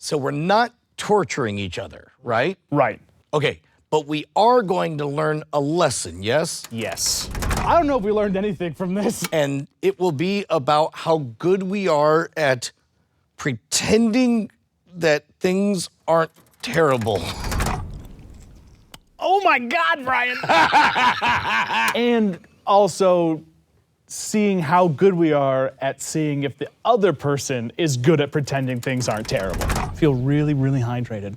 So we're not torturing each other, right? Right. Okay, but we are going to learn a lesson, yes? Yes. I don't know if we learned anything from this. And it will be about how good we are at pretending that things aren't terrible. Oh my God, Brian! And also seeing how good we are at seeing if the other person is good at pretending things aren't terrible. I feel really, really hydrated.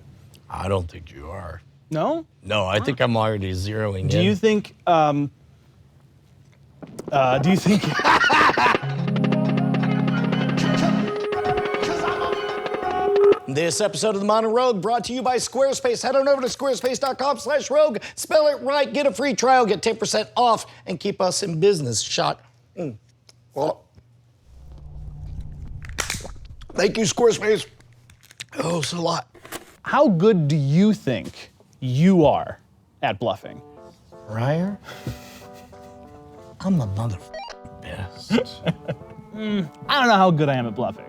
I don't think you are. No? No, I think I'm already zeroing in. Do you think, This episode of The Modern Rogue brought to you by Squarespace. Head on over to squarespace.com/rogue. Spell it right, get a free trial, get 10% off, and keep us in business. Shot. Well, thank you, Squarespace. Oh, it's a lot. how good do you think you are at bluffing? Ryer? I'm the best. I don't know how good I am at bluffing.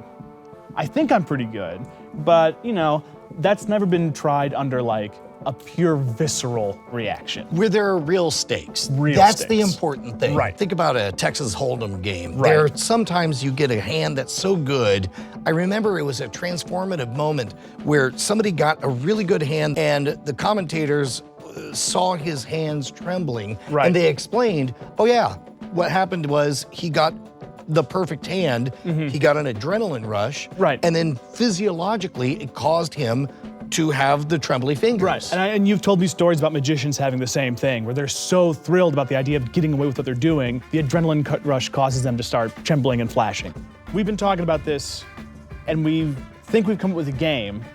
I think I'm pretty good, but you know, that's never been tried under like a pure visceral reaction. Where there are real stakes. That's the important thing. Right. Think about a Texas Hold'em game. Right. There, sometimes you get a hand that's so good. I remember it was a transformative moment where somebody got a really good hand and the commentators saw his hands trembling. Right. And they explained, oh yeah, what happened was he got the perfect hand, he got an adrenaline rush, Right. and then physiologically it caused him to have the trembly fingers. Right, and you've told me stories about magicians having the same thing, where they're so thrilled about the idea of getting away with what they're doing, the adrenaline rush causes them to start trembling and flashing. We've been talking about this, and we think we've come up with a game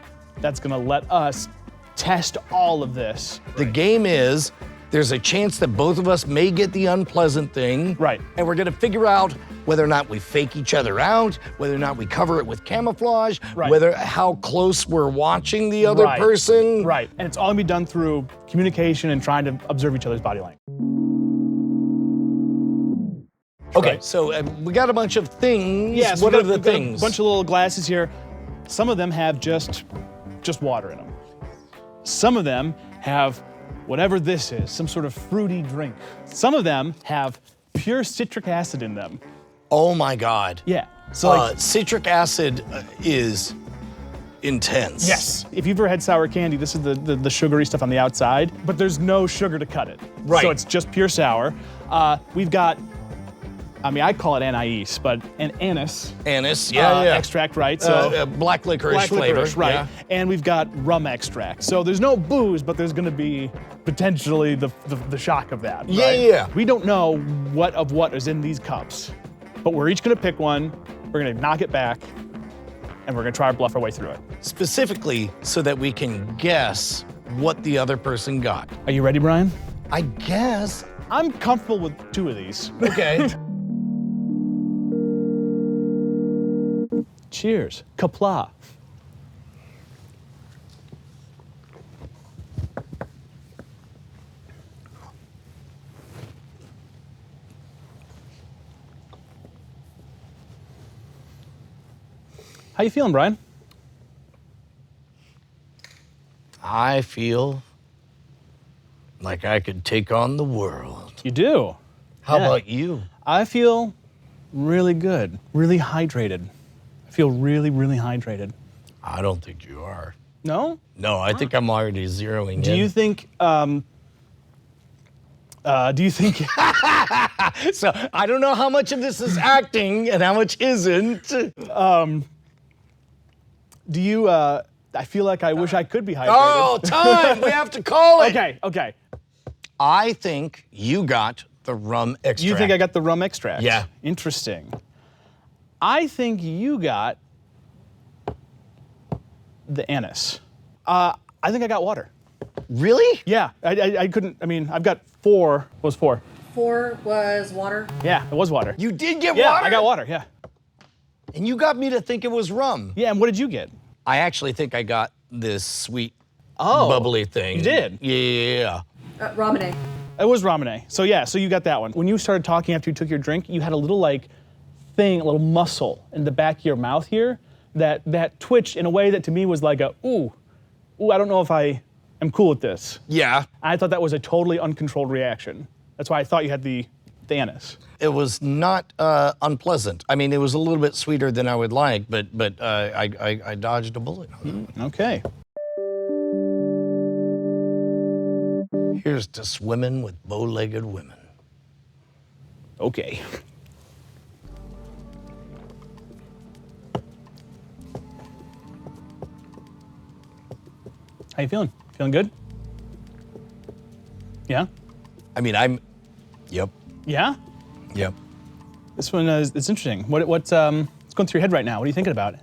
that's gonna let us test all of this. The game is, there's a chance that both of us may get the unpleasant thing. Right. And we're gonna figure out whether or not we fake each other out, whether or not we cover it with camouflage, Right. how close we're watching the other Right. person. Right, and it's all gonna be done through communication and trying to observe each other's body language. Okay, Right. so we got a bunch of things. Yes, What are the we've got things? A bunch of little glasses here. Some of them have just water in them. Some of them have whatever this is, some sort of fruity drink. Some of them have pure citric acid in them. Oh my God. Yeah. So like, citric acid is intense. yes. If you've ever had sour candy, this is the sugary stuff on the outside, but there's no sugar to cut it. Right. So it's just pure sour. We've got, I mean, I call it anise, but an anise. Anise, yeah. Extract, right? So black licorice black flavor. licorice, right? Yeah. And we've got rum extract. So there's no booze, but there's going to be potentially the shock of that. Yeah, right? yeah. We don't know what is in these cups, but we're each going to pick one. We're going to knock it back, and we're going to try to bluff our way through it. Specifically so that we can guess what the other person got. Are you ready, Brian? I guess. I'm comfortable with 2 of these. Okay. Cheers. Cullah. How you feeling, Brian? I feel like I could take on the world. You do. How Yeah. about you? I feel really good, really hydrated. I feel really, really hydrated. I don't think you are. No? No, I think I'm already zeroing in. Do you think, So I don't know how much of this is acting and how much isn't. do you, I feel like I wish I could be hydrated. Oh, time! We have to call it. Okay. I think you got the rum extract. You think I got the rum extract? Yeah. Interesting. I think you got the anise. I think I got water. Really? Yeah, I couldn't, I mean, I've got 4. What was 4? 4 was water. Yeah, it was water. You did get Yeah, water? I got water, yeah. And you got me to think it was rum. Yeah, and what did you get? I actually think I got this sweet, Oh. bubbly thing. You did? Yeah. Ramune. It was ramune. So yeah, so you got that one. When you started talking after you took your drink, you had a little like thing, a little muscle in the back of your mouth here that twitched in a way that to me was like ooh, I don't know if I am cool with this. Yeah. I thought that was a totally uncontrolled reaction. That's why I thought you had the anise. It was not unpleasant. I mean, it was a little bit sweeter than I would like, but I dodged a bullet on it. Okay. Here's to swimming with bow-legged women. Okay. How you feeling? Feeling good? Yeah? I mean, yep. Yeah? Yep. This one it's interesting. What's going through your head right now? What are you thinking about?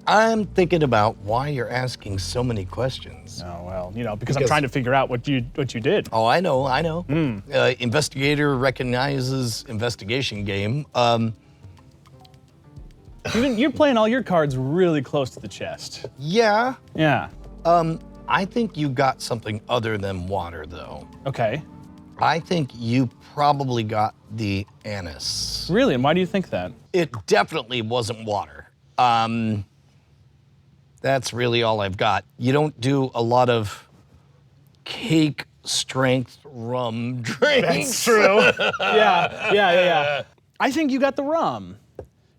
I'm thinking about why you're asking so many questions. Oh, well, because I'm trying to figure out what you did. Oh, I know. Investigator recognizes investigation game. You're playing all your cards really close to the chest. Yeah. Yeah. I think you got something other than water, though. Okay. I think you probably got the anise. Really? And why do you think that? It definitely wasn't water. That's really all I've got. You don't do a lot of cake strength rum drinks. That's true. Yeah. I think you got the rum.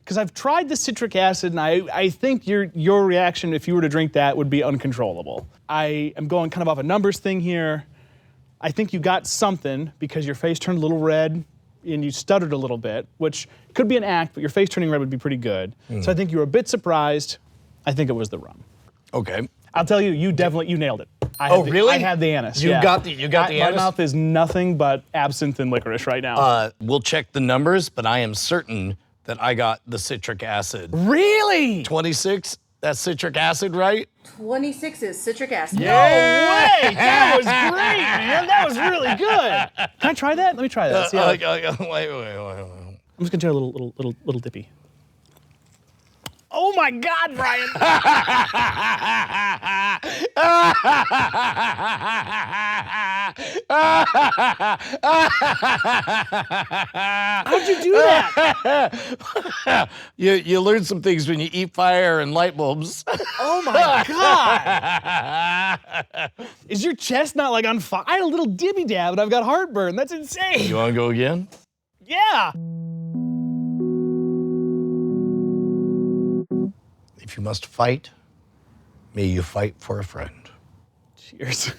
Because I've tried the citric acid, and I think your reaction, if you were to drink that, would be uncontrollable. I am going kind of off a numbers thing here. I think you got something because your face turned a little red and you stuttered a little bit, which could be an act, but your face turning red would be pretty good. So I think you were a bit surprised. I think it was the rum. Okay. I'll tell you, you nailed it. Really? I had the anise. You yeah. got the anise? My mouth is nothing but absinthe and licorice right now. We'll check the numbers, but I am certain that I got the citric acid. Really? 26, that's citric acid, right? 26 is citric acid. No way! That was great, man. That was really good. Can I try that? Let me try that. See how Wait. I'm just gonna try a little dippy. Oh my God, Brian! How'd you do that? You learn some things when you eat fire and light bulbs. Oh my God! Is your chest not like on fire? I had a little dibby dab, and I've got heartburn. That's insane. You want to go again? Yeah. If you must fight, may you fight for a friend. Cheers.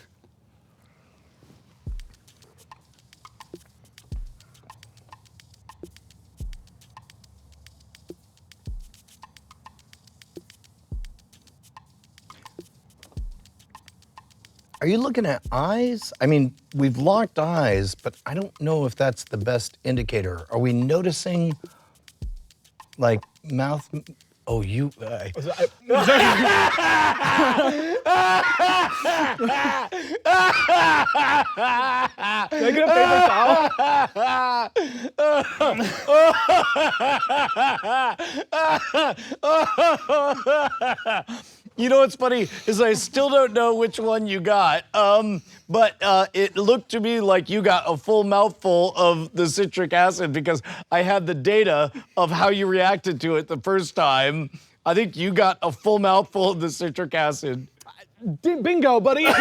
Are you looking at eyes? I mean, we've locked eyes, but I don't know if that's the best indicator. Are we noticing, like, mouth? Oh, you. Can I get a paper towel? You know what's funny is I still don't know which one you got, but it looked to me like you got a full mouthful of the citric acid because I had the data of how you reacted to it the first time. I think you got a full mouthful of the citric acid. Bingo, buddy. It's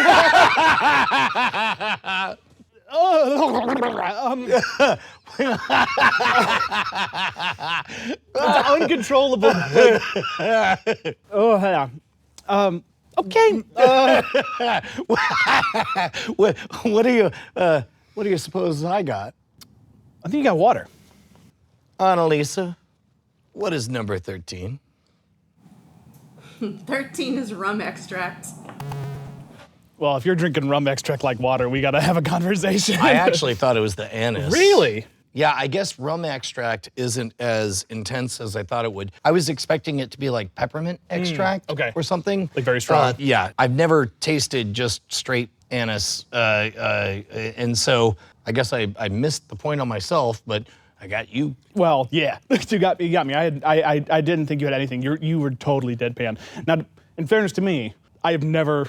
uncontrollable. Oh, yeah. Okay. What do you suppose I got? I think you got water. Annaliese, what is number 13? 13 is rum extract. Well, if you're drinking rum extract like water, we gotta have a conversation. I actually thought it was the anise. Really? Yeah, I guess rum extract isn't as intense as I thought it would. I was expecting it to be like peppermint extract or something. Like very strong. Yeah, I've never tasted just straight anise. And so I guess I missed the point on myself, but I got you. Well, yeah, you got me. I didn't think you had anything. You were totally deadpan. Now, in fairness to me, I have never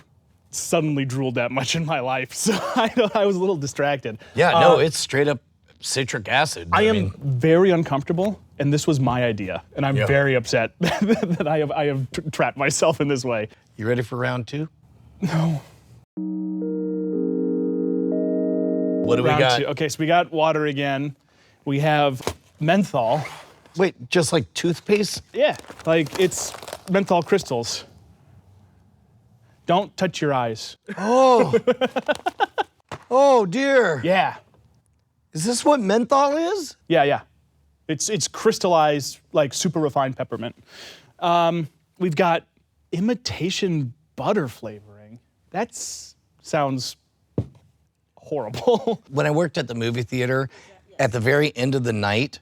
suddenly drooled that much in my life, so I was a little distracted. Yeah, no, it's straight up citric acid. I am very uncomfortable, and this was my idea, and I'm very upset that I have trapped myself in this way. You ready for round 2? No. What do we got? 2. Okay, so we got water again. We have menthol. Wait, just like toothpaste? Yeah, like it's menthol crystals. Don't touch your eyes. Oh. Oh, dear. Yeah. Is this what menthol is? Yeah. It's crystallized, like super refined peppermint. We've got imitation butter flavoring. That sounds horrible. When I worked at the movie theater, at the very end of the night,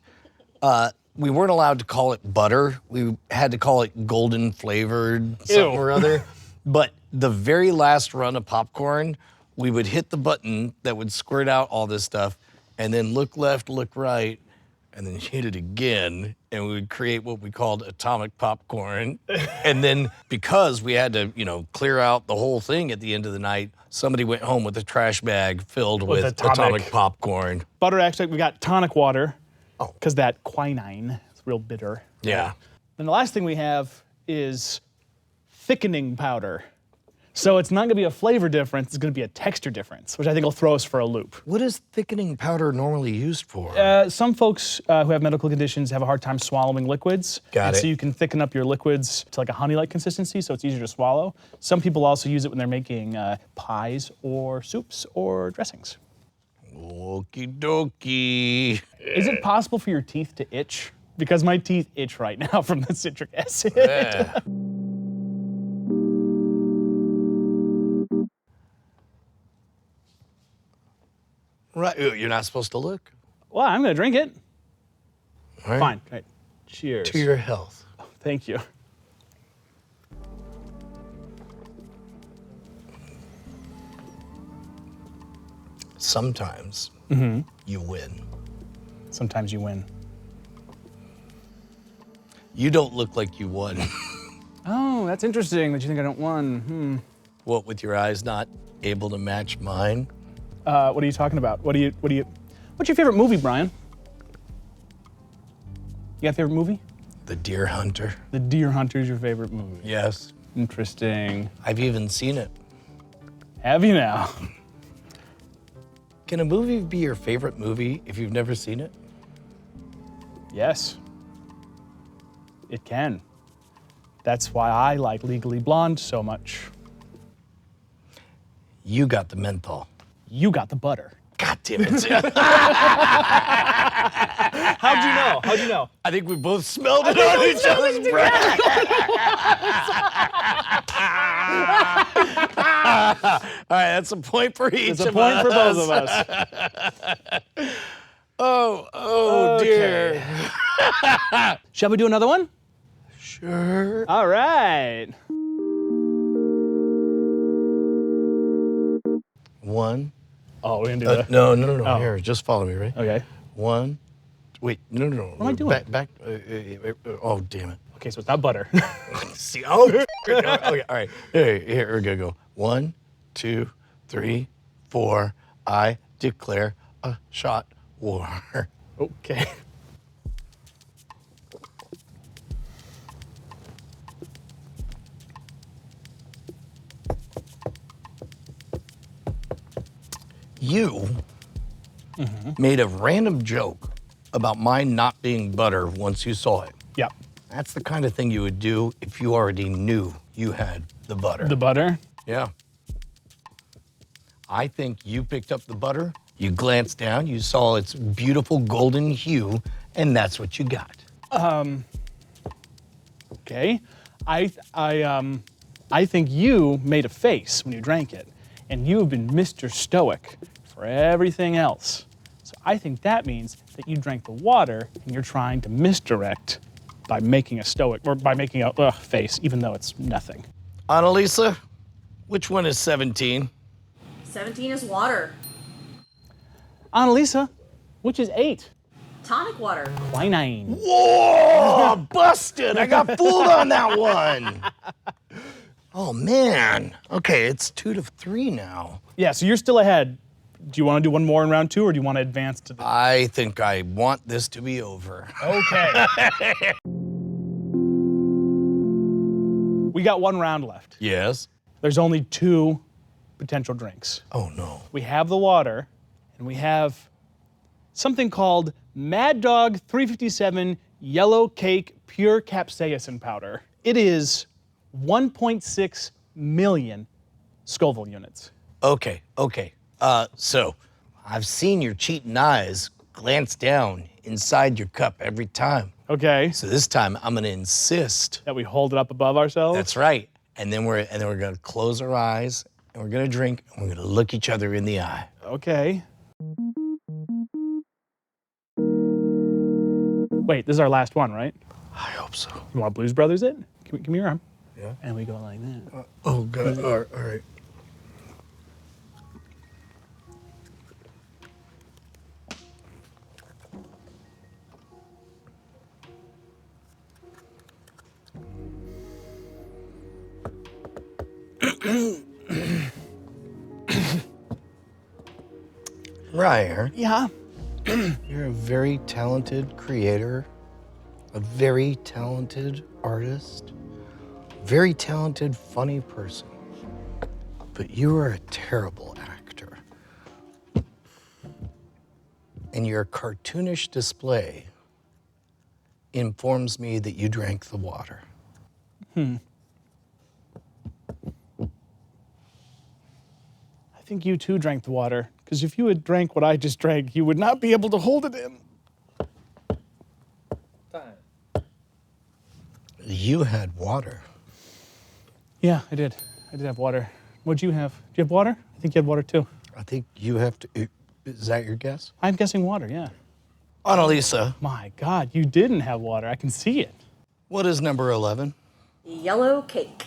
we weren't allowed to call it butter. We had to call it golden flavored something or other. But the very last run of popcorn, we would hit the button that would squirt out all this stuff, and then look left, look right, and then hit it again, and we would create what we called atomic popcorn. And then because we had to, clear out the whole thing at the end of the night, somebody went home with a trash bag filled with atomic popcorn. Butter extract, we got tonic water, because that quinine is real bitter. Yeah. And the last thing we have is thickening powder. So it's not gonna be a flavor difference, it's gonna be a texture difference, which I think will throw us for a loop. What is thickening powder normally used for? Some folks who have medical conditions have a hard time swallowing liquids. Got it. So you can thicken up your liquids to like a honey-like consistency so it's easier to swallow. Some people also use it when they're making pies or soups or dressings. Okie dokie. Is it possible for your teeth to itch? Because my teeth itch right now from the citric acid. Yeah. Right, you're not supposed to look. Well, I'm gonna drink it. All right. Fine. Right. Cheers. To your health. Thank you. Sometimes you win. Sometimes you win. You don't look like you won. Oh, that's interesting that you think I don't won. What, with your eyes not able to match mine? What are you talking about? What's your favorite movie, Brian? You got a favorite movie? The Deer Hunter. The Deer Hunter is your favorite movie. Yes. Interesting. I've even seen it. Have you now? Can a movie be your favorite movie if you've never seen it? Yes. It can. That's why I like Legally Blonde so much. You got the menthol. You got the butter. God damn it. How'd you know? How'd you know? I think we both smelled it on each other's breath. All right, that's a point for each It's a point for both of us. Oh dear. Shall we do another one? Sure. All right. 1. Oh, we're gonna do that. No. Oh. Here, just follow me, right? Okay. 1. Wait, no. What am I doing? Back. Oh, damn it. Okay, so it's not butter. See, okay, all right. Here, we're gonna go. 1, 2, 3, 4. I declare a shot war. Okay. You made a random joke about mine not being butter once you saw it. Yep. That's the kind of thing you would do if you already knew you had the butter. The butter? Yeah. I think you picked up the butter, you glanced down, you saw its beautiful golden hue, and that's what you got. Okay. I think you made a face when you drank it, and you have been Mr. Stoic for everything else. So I think that means that you drank the water and you're trying to misdirect by making a stoic, or by making a face, even though it's nothing. Annaliese, which one is 17? 17 is water. Annaliese, which is 8? Tonic water. Quinine. Whoa, busted. I got fooled on that one. Oh, man. Okay, it's 2-3 now. Yeah, so you're still ahead. Do you want to do one more in round 2, or do you want to advance to the... I think I want this to be over. Okay. We got 1 round left. Yes? There's only 2 potential drinks. Oh, no. We have the water, and we have something called Mad Dog 357 Yellow Cake Pure Capsaicin Powder. It is 1.6 million Scoville units. Okay. So I've seen your cheating eyes glance down inside your cup every time. Okay. So this time I'm gonna insist. That we hold it up above ourselves? That's right. And then we're gonna close our eyes and we're gonna drink and we're gonna look each other in the eye. Okay. Wait, this is our last one, right? I hope so. You want Blues Brothers it? Give me your arm. Yeah. And we go like that. Oh God. All right. Ryer, Yeah. you're a very talented creator, a very talented artist, very talented, funny person. But you are a terrible actor. And your cartoonish display informs me that you drank the water. I think you too drank the water, because if you had drank what I just drank, you would not be able to hold it in. You had water. Yeah, I did. I did have water. What'd you have? Do you have water? I think you had water too. I think you have to. Is that your guess? I'm guessing water, yeah. Annaliese, My God, you didn't have water. I can see it. what is number 11? Yellow cake.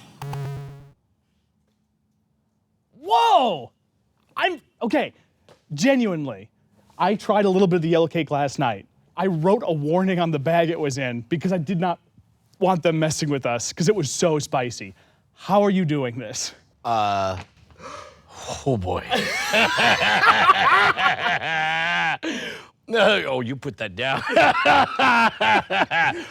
Whoa! Okay, genuinely, I tried a little bit of the yellow cake last night. I wrote a warning on the bag it was in because I did not want them messing with us because it was so spicy. How are you doing this? Oh boy. Oh, you put that down.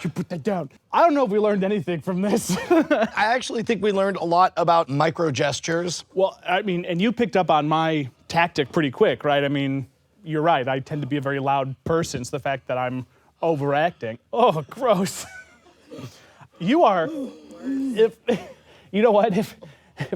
You put that down. I don't know if we learned anything from this. I actually think we learned a lot about micro gestures. Well, I mean, and you picked up on my tactic pretty quick, right? I mean, you're right. I tend to be a very loud person, so the fact that I'm overacting. Oh, gross. You are, you know what? If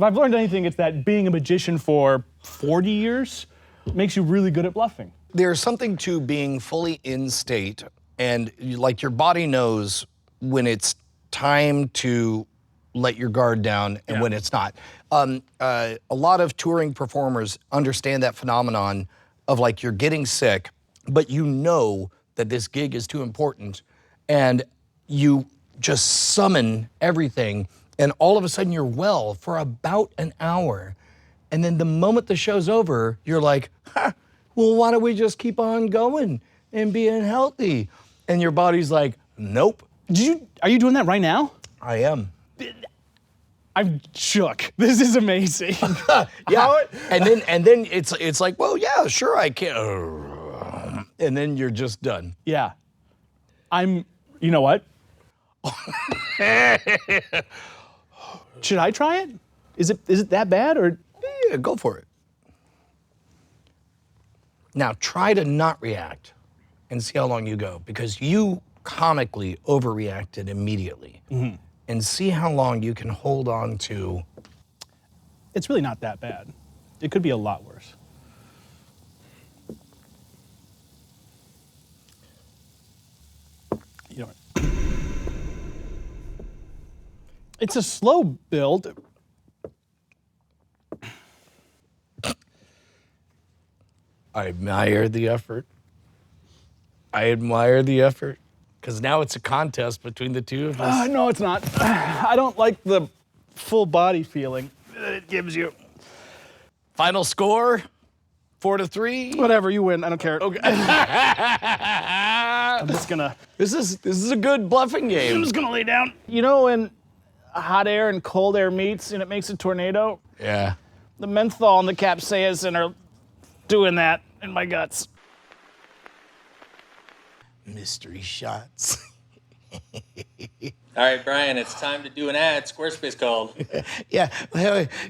I've learned anything, it's that being a magician for 40 years makes you really good at bluffing. There's something to being fully in state, and like your body knows when it's time to let your guard down and when it's not. A lot of touring performers understand that phenomenon of like you're getting sick, but you know that this gig is too important, and you just summon everything, and all of a sudden you're well for about an hour. And then the moment the show's over, you're like, well, why don't we just keep on going and being healthy? And your body's like, nope. Are you doing that right now? I am. I'm shook. This is amazing. Yeah. And then it's like, well, yeah, sure I can. And then you're just done. Yeah. You know what? Should I try it? Is it that bad or? Yeah, go for it. Now try to not react and see how long you go, because you comically overreacted immediately. Mm-hmm. And see how long you can hold on to. It's really not that bad. It could be a lot worse. You know what? It's a slow build. I admire the effort. Because now it's a contest between the two of us. No, it's not. I don't like the full body feeling that it gives you. Final score, 4-3. Whatever, you win. I don't care. Okay. I'm just gonna. This is a good bluffing I'm game. just gonna lay down. You know when hot air and cold air meets and it makes a tornado? Yeah. The menthol and the capsaicin are doing that in my guts. Mystery shots. All right, Brian, it's time to do an ad. Squarespace called. Yeah,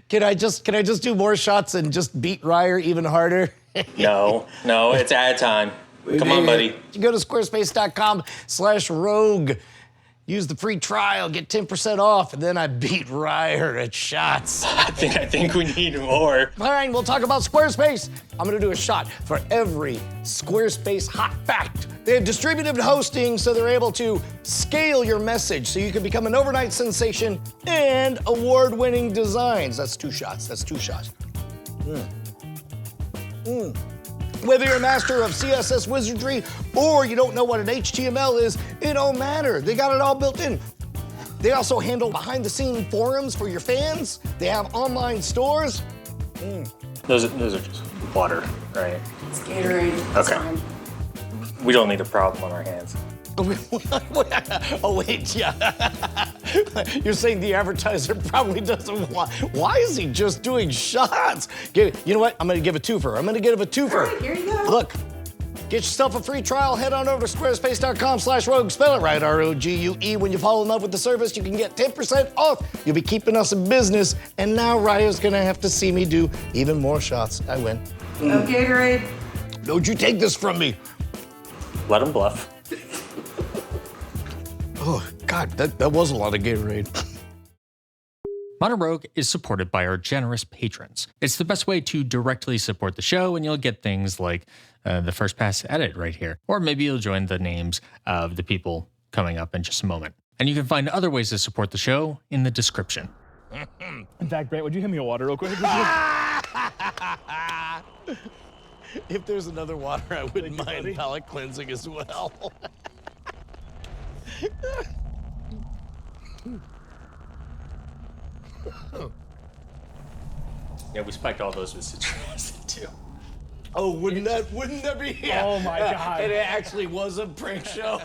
can I just do more shots and just beat Ryer even harder? No, it's ad time. Come on, buddy. You go to squarespace.com/rogue. Use the free trial, get 10% off, and then I beat Ryer at shots. I think we need more. Fine, we'll talk about Squarespace. I'm gonna do a shot for every Squarespace hot fact. They have distributed hosting, so they're able to scale your message so you can become an overnight sensation and award-winning designs. That's 2 shots. Whether you're a master of CSS wizardry or you don't know what an HTML is, it don't matter. They got it all built in. They also handle behind-the-scenes forums for your fans. They have online stores. Those are just water, right? It's Gatorade. Okay. We don't need a problem on our hands. Oh, wait, yeah. You're saying the advertiser probably doesn't want. Why is he just doing shots? You know what? I'm gonna give a twofer. All right, here you go. Look, get yourself a free trial. Head on over to squarespace.com/rogue. Spell it right, ROGUE. When you fall in love with the service, you can get 10% off. You'll be keeping us in business. And now Rya's gonna have to see me do even more shots. I win. No Gatorade. Don't you take this from me. Let him bluff. Oh, God, that was a lot of Gatorade. Modern Rogue is supported by our generous patrons. It's the best way to directly support the show, and you'll get things like the first pass edit right here. Or maybe you'll join the names of the people coming up in just a moment. And you can find other ways to support the show in the description. In fact, Brandt, would you hand me a water real quick? If there's another water, I wouldn't mind buddy. palate cleansing as well. Yeah, we spiked all those with citric acid too. Oh, wouldn't that be? Yeah. Oh my God. And it actually was a prank show.